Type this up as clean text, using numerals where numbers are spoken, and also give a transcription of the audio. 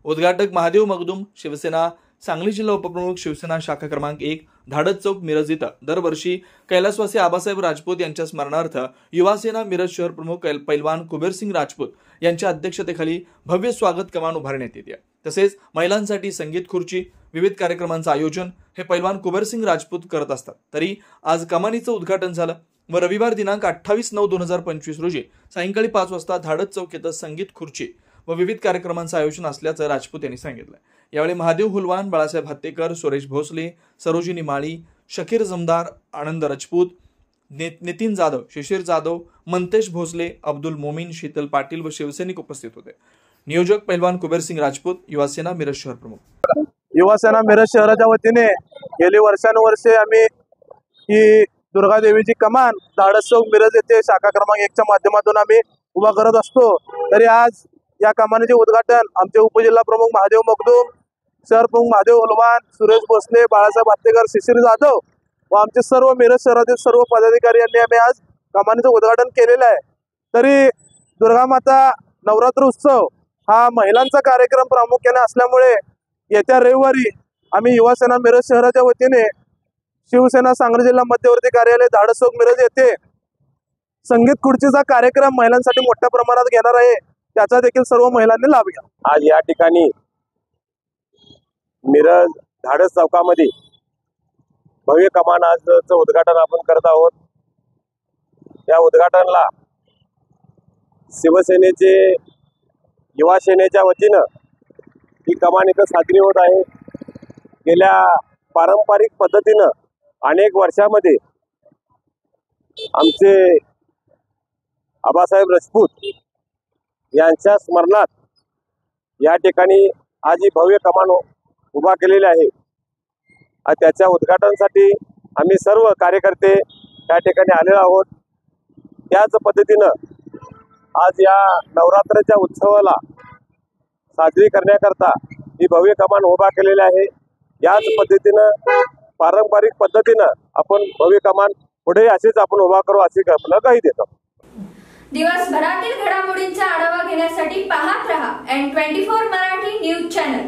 उद्घाटक महादेव मगदूम, शिवसेना सांगली जिल्हा उपप्रमुख, शिवसेना शाखा क्रमांक 1, धाडस चौक, मिरज इथं दरवर्षी कैलासवासी आबासाहेब राजपूत यांच्या स्मरणार्थ युवासेना मिरज शहर प्रमुख पैलवान कुबेरसिंग राजपूत यांच्या अध्यक्षतेखाली भव्य स्वागत कमान उभारण्यात येते। तसेच महिलांसाठी संगीत खुर्ची, विविध कार्यक्रमांचं आयोजन हे पैलवान कुबेरसिंग राजपूत करत असतात। तरी आज कमानीचं उद्घाटन झालं व रविवार दिनांक 28/9/2025 रोजी सायंकाळी 5 वाजता धाडस चौक येथे संगीत खुर्ची व विविध कार्यक्रमांचं आयोजन असल्याचं राजपूत यांनी सांगितलं। यावेळी महादेव हुलवान, बाळासाहेब हत्तेकर, सुरेश भोसले, सरोजिनी माळी, शकीर जमदार, आनंद राजपूत, नितीन जाधव, शिशिर जाधव, मंतेश भोसले, अब्दुल मोमीन, शीतल पाटील व शिवसैनिक उपस्थित होते। नियोजक पैलवान कुबेरसिंग राजपूत, युवासेना मिरज शहर प्रमुख। युवासेना मिरज शहराच्या वतीने गेली वर्षानुवर्षे आम्ही ही दुर्गादेवीची कमान धाडस चौक मिरज येथे शाखा क्रमांक 1 च्या माध्यमातून आम्ही उभा करत असतो। तरी आज या कमानीचे उद्घाटन आमचे उपजिल्हा प्रमुख महादेव मगदूम, शहर प्रमुख महादेव हुलवान, सुरेश भोसले, बाळासाहेब हत्तेकर, शिशिर जाधव व आमचे सर्व मिरज शहरातील सर्व पदाधिकारी यांनी आम्ही आज कमानीचं उद्घाटन केलेलं आहे। तरी दुर्गामाता नवरात्र उत्सव हा महिलांचा कार्यक्रम प्रामुख्याने असल्यामुळे येत्या रविवारी आम्ही युवासेना मिरज शहराच्या वतीने शिवसेना सांगली जिल्हा मध्यवर्ती कार्यालय धाडस चौक मिरज येथे संगीत खुर्चीचा कार्यक्रम महिलांसाठी मोठ्या प्रमाणात घेणार आहे। त्याचा देखील सर्व महिलांनी लाभ घ्या। आज या ठिकाणी मिरज धाडस चौकामध्ये भव्य कमान आजचं उद्घाटन आपण करत आहोत। या उद्घाटनाला शिवसेनेचे युवा सेनेच्या वतीनं ही कमान इथं साजरी होत आहे। गेल्या पारंपरिक पद्धतीनं अनेक वर्षामध्ये आमचे आबासाहेब राजपूत यांच्या स्मरणात या ठिकाणी आज ही भव्य कमान उभा केलेली आहे। त्याच्या उद्घाटनासाठी आम्ही सर्व कार्यकर्ते या ठिकाणी आलेलो आहोत। त्याच पद्धतीनं आज या नवरात्राच्या उत्सवाला साजरी करण्याकरता ही भव्य कमान उभा केलेली आहे। याच पद्धतीनं पारंपरिक पद्धतीनं आपण भव्य कमान पुढे अशीच आपण उभा करू अशी कल्पना काही देतो। दिवसभरातील घडामोडींचा आढावा घेण्यासाठी पाहत रहा N24 मराठी न्यूज चॅनल।